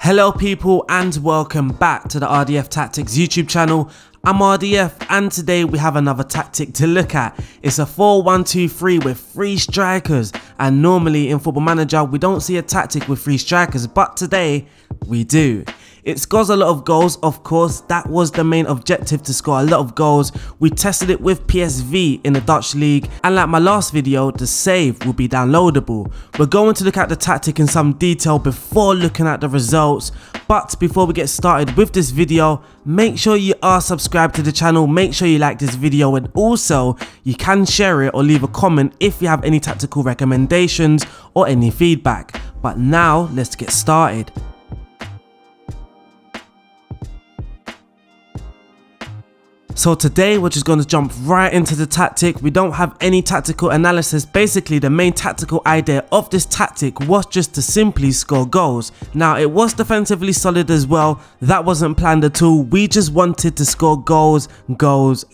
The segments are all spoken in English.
Hello people and welcome back to the RDF Tactics YouTube channel. I'm RDF and today we have another tactic to look at. It's a 4-1-2-3 with 3 strikers, and normally in Football Manager we don't see a tactic with 3 strikers, but today we do. It scores a lot of goals, of course. That was the main objective, to score a lot of goals. We tested it with PSV in the Dutch league, and like my last video, the save will be downloadable. We're going to look at the tactic in some detail before looking at the results, but before we get started with this video, make sure you are subscribed to the channel, make sure you like this video, and also you can share it or leave a comment if you have any tactical recommendations or any feedback. But now let's get started. So today we're just going to jump right into the tactic. We don't have any tactical analysis. Basically the main tactical idea of this tactic was just to simply score goals. Now it was defensively solid as well. That wasn't planned at all. We just wanted to score goals,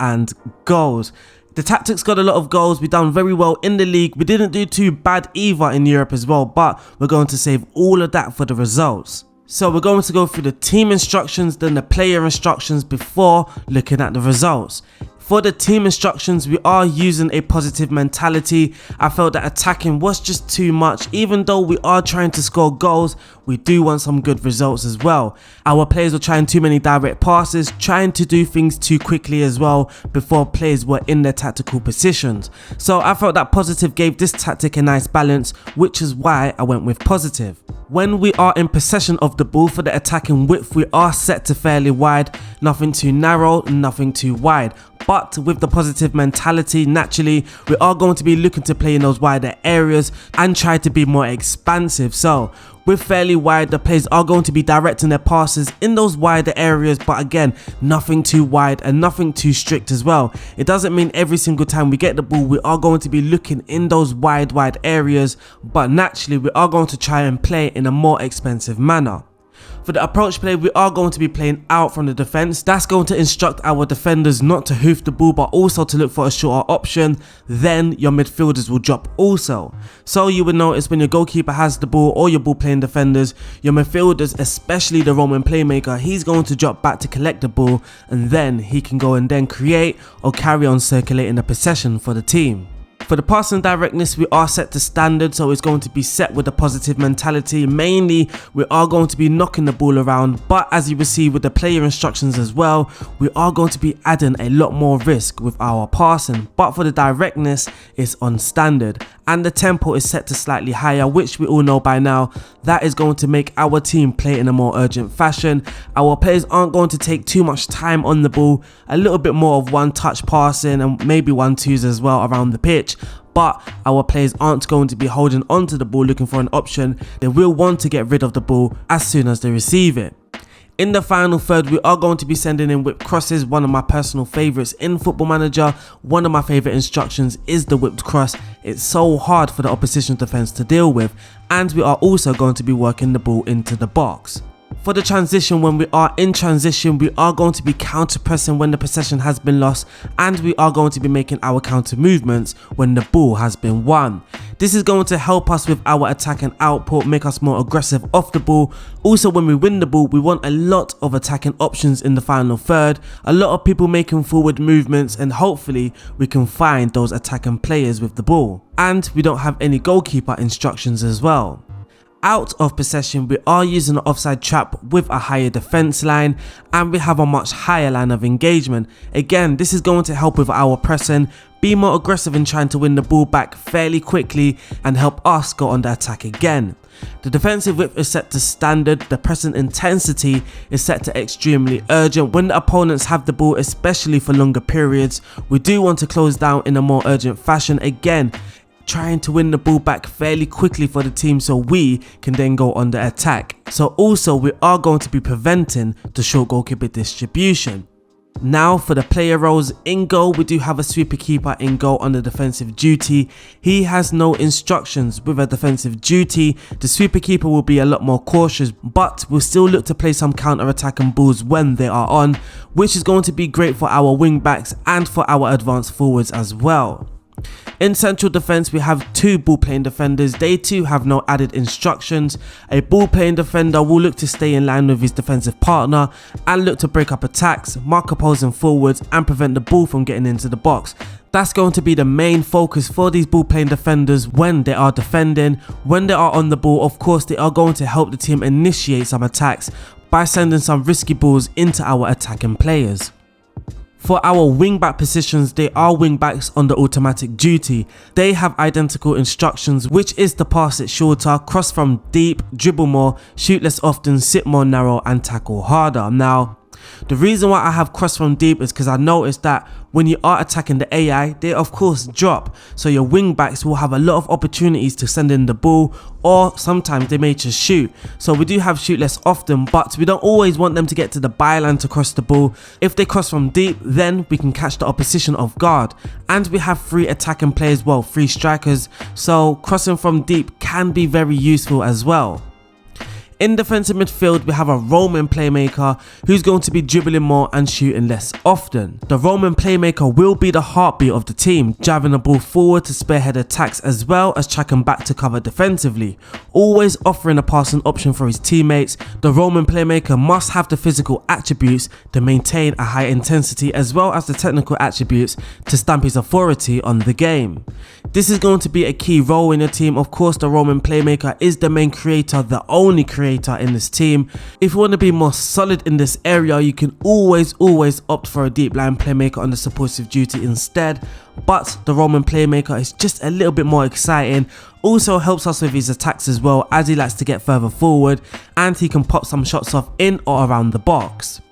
and goals. The tactics got a lot of goals. We done very well in the league. We didn't do too bad either in Europe as well, but we're going to save all of that for the results. So we're going to go through the team instructions, then the player instructions before looking at the results. For the team instructions, we are using a positive mentality. I felt that attacking was just too much. Even though we are trying to score goals, we do want some good results as well. Our players were trying too many direct passes, trying to do things too quickly as well before players were in their tactical positions. So I felt that positive gave this tactic a nice balance, which is why I went with positive. When we are in possession of the ball, for the attacking width, we are set to fairly wide, nothing too narrow, nothing too wide. But with the positive mentality, naturally, we are going to be looking to play in those wider areas and try to be more expansive. So with fairly wide, the players are going to be directing their passes in those wider areas, but again, nothing too wide and nothing too strict as well. It doesn't mean every single time we get the ball, we are going to be looking in those wide areas, but naturally, we are going to try and play in a more expensive manner. For the approach play, we are going to be playing out from the defence. That's going to instruct our defenders not to hoof the ball, but also to look for a shorter option. Then your midfielders will drop also. So you would notice when your goalkeeper has the ball or your ball playing defenders, your midfielders, especially the Roman playmaker, he's going to drop back to collect the ball, and then he can go and then create or carry on circulating the possession for the team. For the passing directness, we are set to standard, so it's going to be set with a positive mentality. Mainly, we are going to be knocking the ball around, but as you will see with the player instructions as well, we are going to be adding a lot more risk with our passing. But for the directness, it's on standard, and the tempo is set to slightly higher, which we all know by now. That is going to make our team play in a more urgent fashion. Our players aren't going to take too much time on the ball, a little bit more of one-touch passing and maybe 1-2s as well around the pitch. But our players aren't going to be holding onto the ball looking for an option. They will want to get rid of the ball as soon as they receive it. In the final third, we are going to be sending in whipped crosses, one of my personal favourites in Football Manager. One of my favourite instructions is the whipped cross. It's so hard for the opposition defence to deal with, and we are also going to be working the ball into the box. For the transition, when we are in transition, we are going to be counter pressing when the possession has been lost, and we are going to be making our counter movements when the ball has been won. This is going to help us with our attacking output, make us more aggressive off the ball. Also, when we win the ball, we want a lot of attacking options in the final third, a lot of people making forward movements, and hopefully we can find those attacking players with the ball. And we don't have any goalkeeper instructions as well. Out of possession, we are using an offside trap with a higher defence line, and we have a much higher line of engagement. Again, this is going to help with our pressing, be more aggressive in trying to win the ball back fairly quickly and help us go on the attack again. The defensive width is set to standard, the pressing intensity is set to extremely urgent. When the opponents have the ball, especially for longer periods, we do want to close down in a more urgent fashion. Again, trying to win the ball back fairly quickly for the team so we can then go on the attack. So also we are going to be preventing the short goalkeeper distribution. Now for the player roles, in goal we do have a sweeper keeper in goal on the defensive duty. He has no instructions. With a defensive duty, the sweeper keeper will be a lot more cautious, but will still look to play some counter-attacking balls when they are on, which is going to be great for our wing backs and for our advanced forwards as well. In central defence we have two ball playing defenders. They too have no added instructions. A ball playing defender will look to stay in line with his defensive partner and look to break up attacks, mark opposing forwards and prevent the ball from getting into the box. That's going to be the main focus for these ball playing defenders when they are defending. When they are on the ball, of course they are going to help the team initiate some attacks by sending some risky balls into our attacking players. For our wing-back positions, they are wing-backs under automatic duty. They have identical instructions, which is to pass it shorter, cross from deep, dribble more, shoot less often, sit more narrow and tackle harder. Now, the reason why I have cross from deep is because I noticed that when you are attacking the AI, they of course drop. So your wing backs will have a lot of opportunities to send in the ball, or sometimes they may just shoot. So we do have shoot less often, but we don't always want them to get to the byline to cross the ball. If they cross from deep, then we can catch the opposition off guard. And we have 3 attacking players, well 3 strikers, so crossing from deep can be very useful as well. In defensive midfield, we have a Roman playmaker who's going to be dribbling more and shooting less often. The Roman playmaker will be the heartbeat of the team, driving the ball forward to spearhead attacks as well as tracking back to cover defensively. Always offering a passing option for his teammates, the Roman playmaker must have the physical attributes to maintain a high intensity as well as the technical attributes to stamp his authority on the game. This is going to be a key role in your team. Of course, the Roman playmaker is the main creator, the only creator in this team. If you want to be more solid in this area, you can always opt for a deep line playmaker on the supportive duty instead, but the Roman playmaker is just a little bit more exciting. Also helps us with his attacks as well, as he likes to get further forward and he can pop some shots off in or around the box.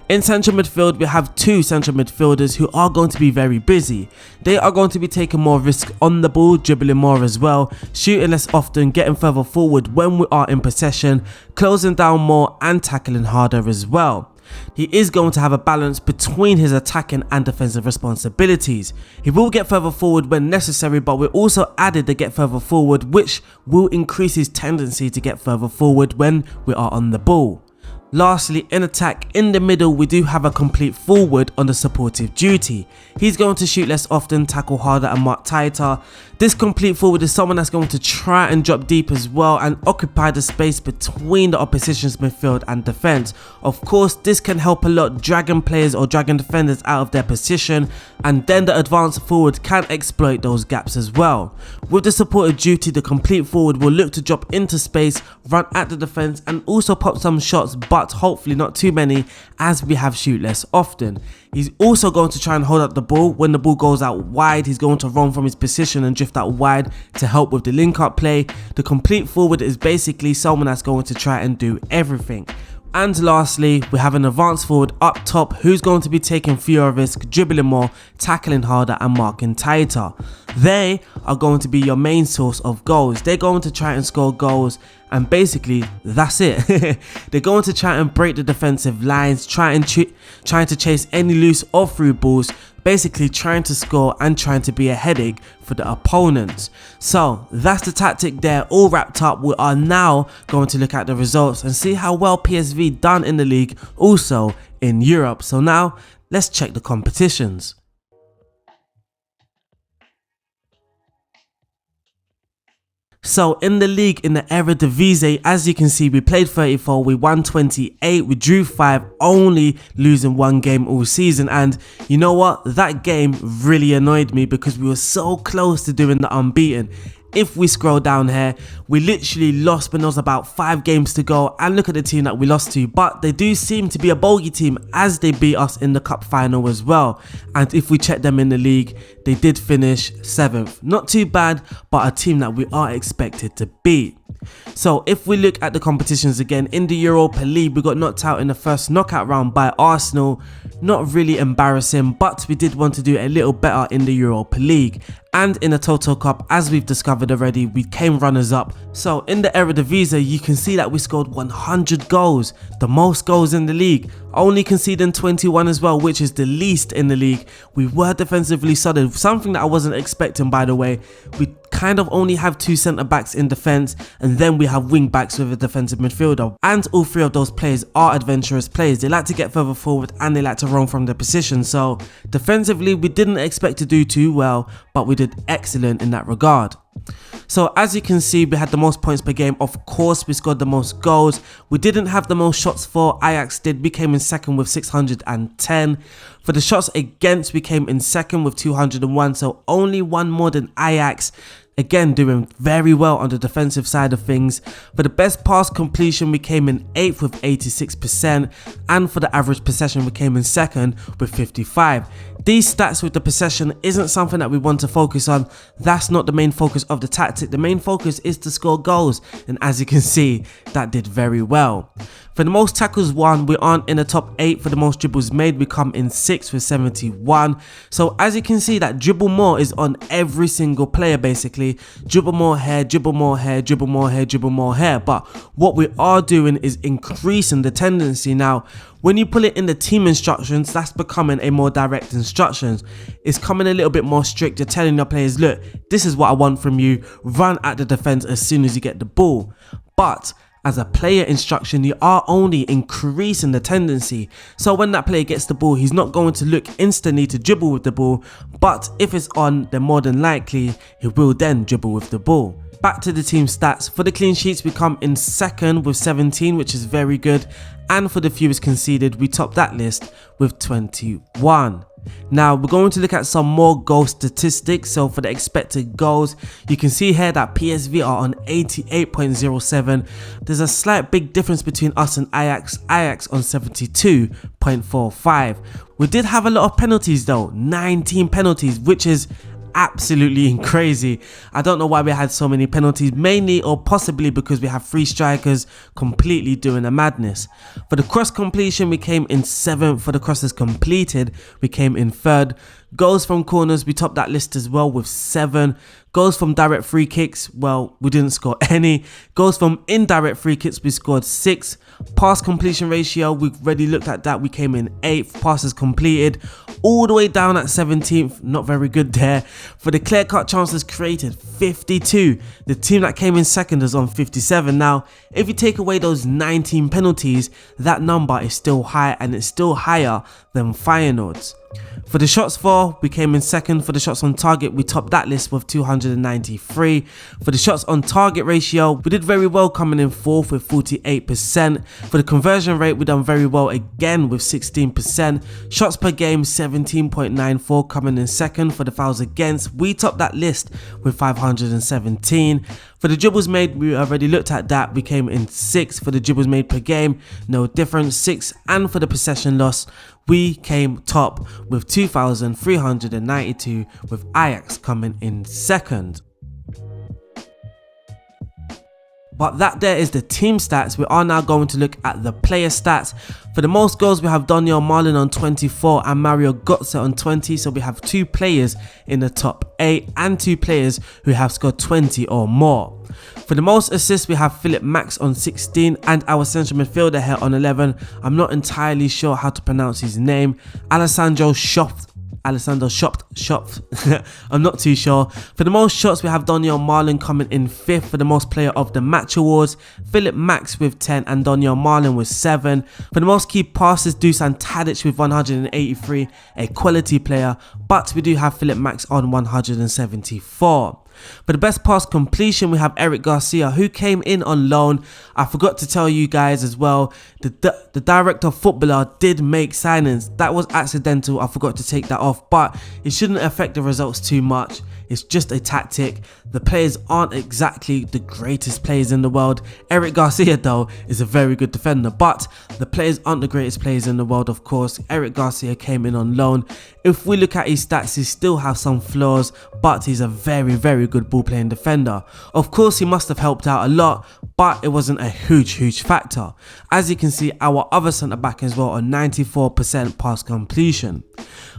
In central midfield, we have 2 central midfielders who are going to be very busy. They are going to be taking more risk on the ball, dribbling more as well, shooting less often, getting further forward when we are in possession, closing down more and tackling harder as well. He is going to have a balance between his attacking and defensive responsibilities. He will get further forward when necessary, but we also added the get further forward, which will increase his tendency to get further forward when we are on the ball. Lastly, in attack, in the middle, we do have a complete forward on the supportive duty. He's going to shoot less often, tackle harder and mark tighter. This complete forward is someone that's going to try and drop deep as well and occupy the space between the opposition's midfield and defense. Of course, this can help a lot, dragging players or dragging defenders out of their position, and then the advanced forward can exploit those gaps as well. With the supportive duty, the complete forward will look to drop into space, run at the defense and also pop some shots, but hopefully not too many, as we have shoot less often. He's also going to try and hold up the ball. When the ball goes out wide, he's going to run from his position and drift out wide to help with the link up play. The complete forward is basically someone that's going to try and do everything. And lastly, we have an advanced forward up top who's going to be taking fewer risks, dribbling more, tackling harder and marking tighter. They are going to be your main source of goals. They're going to try and score goals, and basically that's it. They're going to try and break the defensive lines, trying to chase any loose or through balls, basically trying to score and trying to be a headache for the opponents. So that's the tactic there, all wrapped up. We are now going to look at the results and see how well PSV done in the league, also in Europe. So now let's check the competitions. So in the league, in the Eredivisie, as you can see, we played 34, we won 28, we drew 5, only losing 1 game all season. And you know what? That game really annoyed me because we were so close to doing the unbeaten. If we scroll down here, we literally lost when there was about 5 games to go, and look at the team that we lost to. But they do seem to be a bogey team, as they beat us in the cup final as well. And if we check them in the league, they did finish 7th. Not too bad, but a team that we are expected to beat. So if we look at the competitions again, in the Europa League, we got knocked out in the first knockout round by Arsenal. Not really embarrassing, but we did want to do a little better in the Europa League. And in the Total Cup, as we've discovered already, we came runners up. So in the Eredivisie, you can see that we scored 100 goals, the most goals in the league. only conceding 21 as well, which is the least in the league. We were defensively solid, something that I wasn't expecting, by the way. We kind of only have 2 centre backs in defence, and then we have wing backs with a defensive midfielder, and all 3 of those players are adventurous players. They like to get further forward and they like to roam from their position. So defensively we didn't expect to do too well, but we did excellent in that regard. So as you can see, we had the most points per game. Of course, we scored the most goals. We didn't have the most shots for. Ajax did. We came in second with 610. For the shots against, we came in second with 201. So only one more than Ajax. Again, doing very well on the defensive side of things. For the best pass completion, we came in 8th with 86%. And for the average possession, we came in second with 55. These stats with the possession isn't something that we want to focus on. That's not the main focus of the tactic. The main focus is to score goals. And as you can see, that did very well. For the most tackles won, we aren't in the top 8. For the most dribbles made, we come in 6th with 71. So as you can see, that dribble more is on every single player basically. Dribble more here, dribble more here, dribble more here, dribble more here. But what we are doing is increasing the tendency. Now, when you put it in the team instructions, that's becoming a more direct instructions. It's coming a little bit more strict. You're telling your players, look, this is what I want from you. Run at the defense as soon as you get the ball. But as a player instruction, you are only increasing the tendency. So when that player gets the ball, he's not going to look instantly to dribble with the ball. But if it's on, then more than likely, he will then dribble with the ball. Back to the team stats. For the clean sheets, we come in second with 17, which is very good. And for the fewest conceded, we top that list with 21. Now we're going to look at some more goal statistics. So for the expected goals, you can see here that PSV are on 88.07. There's a slight big difference between us and Ajax on 72.45. We did have a lot of penalties though, 19 penalties, which is absolutely crazy. I don't know why we had so many penalties, mainly or possibly because we have 3 strikers completely doing a madness. For the cross completion, we came in 7th. For the crosses completed, we came in 3rd. Goals from corners, we topped that list as well with 7. Goals from direct free kicks, well, we didn't score any. Goals from indirect free kicks, we scored 6. Pass completion ratio, we've already looked at that. We came in 8th. Passes completed, all the way down at 17th. Not very good there. For the clear-cut chances created, 52. The team that came in second is on 57. Now, if you take away those 19 penalties, that number is still high, and it's still higher than Feyenoord's. For the shots for, we came in second. For the shots on target, we topped that list with 293. For the shots on target ratio, we did very well, coming in 4th with 48%. For the conversion rate, we done very well again with 16%. Shots per game, 17.94, coming in second. For the fouls against, we topped that list with 517. For the dribbles made, we already looked at that. We came in 6th. For the dribbles made per game, no difference, 6. And for the possession loss, we came top with 2,392, with Ajax coming in second. But that there is the team stats. We are now going to look at the player stats. For the most goals, we have Daniel Marlin on 24 and Mario Götze on 20. So we have 2 players in the top 8 and 2 players who have scored 20 or more. For the most assists, we have Philip Max on 16 and our central midfielder here on 11. I'm not entirely sure how to pronounce his name. Alessandro Schopp. I'm not too sure. For the most shots, we have Daniel Marlin coming in 5th. For the most player of the match awards, Philip Max with 10 and Daniel Marlin with 7. For the most key passes, Dusan Tadic with 183, a quality player, but we do have Philip Max on 174. For the best pass completion, we have Eric Garcia, who came in on loan. I forgot to tell you guys as well, the director of footballer did make signings. That was accidental. I forgot to take that off, but it shouldn't affect the results too much. It's just a tactic. The players aren't exactly the greatest players in the world. Eric Garcia though is a very good defender, but the players aren't the greatest players in the world, of course. Eric Garcia came in on loan. If we look at his stats, he still has some flaws, but he's a very, very good ball playing defender. Of course, he must have helped out a lot, but it wasn't a huge factor. As you can see, our other centre back as well on 94% pass completion.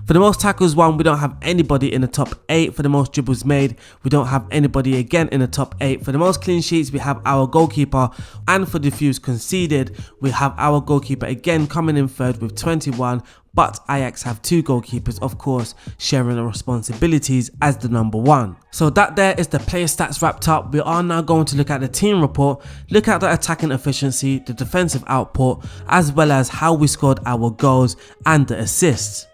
For the most tackles won, we don't have anybody in the top 8. For the most dribbles made, we don't have anybody again in the top 8. For the most clean sheets, we have our goalkeeper, and for defuse conceded, we have our goalkeeper again coming in third with 21. But Ajax have 2 goalkeepers, of course, sharing the responsibilities as the number 1. So that there is the player stats wrapped up. We are now going to look at the team report, look at the attacking efficiency, the defensive output, as well as how we scored our goals and the assists.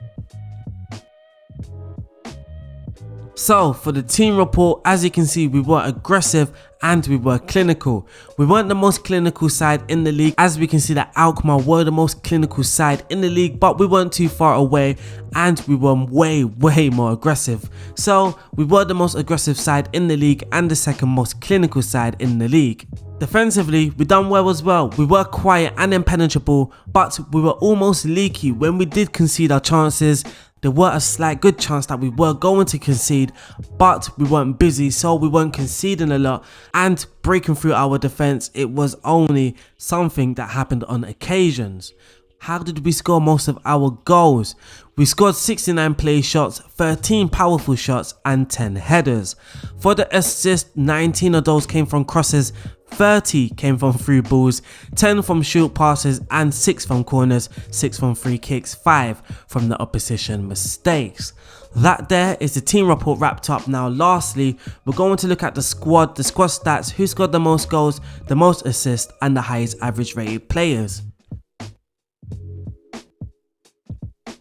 So for the team report, as you can see, we were aggressive and we were clinical. We weren't the most clinical side in the league, as we can see that Alkmaar were the most clinical side in the league, but we weren't too far away and we were way more aggressive. So we were the most aggressive side in the league and the second most clinical side in the league. Defensively, we done well as well. We were quiet and impenetrable, but we were almost leaky when we did concede our chances. There were a slight good chance that we were going to concede, but we weren't busy, so we weren't conceding a lot and breaking through our defense. It was only something that happened on occasions. How did we score most of our goals? We scored 69 play shots, 13 powerful shots and 10 headers. For the assist, 19 of those came from crosses, 30 came from through balls, 10 from short passes and 6 from corners, 6 from free kicks, 5 from the opposition mistakes. That there is the team report wrapped up. Now lastly, we're going to look at the squad stats, who scored the most goals, the most assists and the highest average rated players.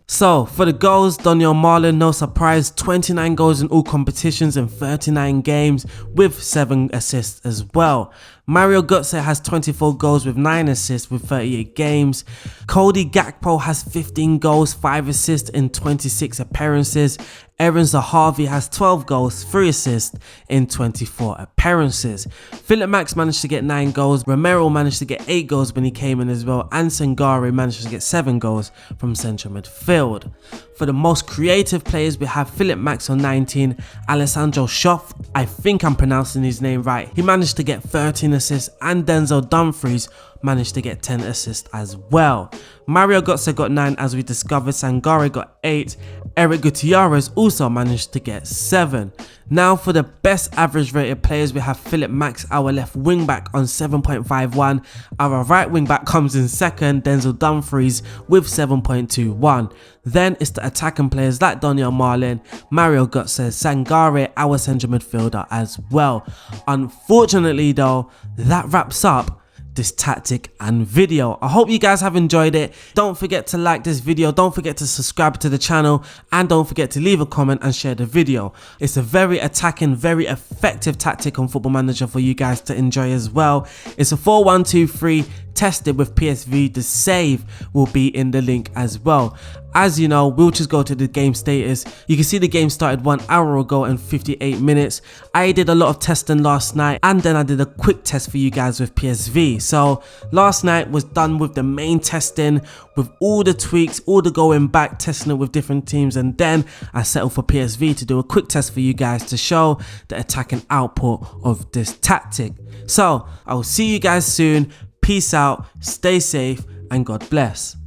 So for the goals, Daniel Marlon, no surprise, 29 goals in all competitions in 39 games with 7 assists as well. Mario Götze has 24 goals with 9 assists with 38 games. Cody Gakpo has 15 goals, 5 assists in 26 appearances. Aaron Zahavi has 12 goals, 3 assists in 24 appearances. Philip Max managed to get 9 goals. Romero managed to get 8 goals when he came in as well. And Sangare managed to get 7 goals from central midfield. For the most creative players, we have Philip Max on 19, Alessandro Schoff, I think I'm pronouncing his name right, he managed to get 13 assists, and Denzel Dumfries managed to get 10 assists as well. Mario Götze got 9 as we discovered, Sangare got 8, Eric Gutierrez also managed to get 7. Now for the best average rated players, we have Philip Max, our left wing back on 7.51, our right wing back comes in second, Denzel Dumfries with 7.21. Then it's the attacking players like Daniel Marlon, Mario Götze, Sangare, our central midfielder as well. Unfortunately though, that wraps up this tactic and video. I hope you guys have enjoyed it. Don't forget to like this video, don't forget to subscribe to the channel, and don't forget to leave a comment and share the video. It's a very attacking, very effective tactic on Football Manager for you guys to enjoy as well. It's a 4-1-2-3 tested with PSV. The save will be in the link as well. As you know, we'll just go to the game status. You can see the game started 1 hour ago and 58 minutes. I did a lot of testing last night, and then I did a quick test for you guys with PSV. So last night was done with the main testing, with all the tweaks, all the going back, testing it with different teams, and then I settled for PSV to do a quick test for you guys to show the attacking output of this tactic. So I will see you guys soon. Peace out, stay safe, and God bless.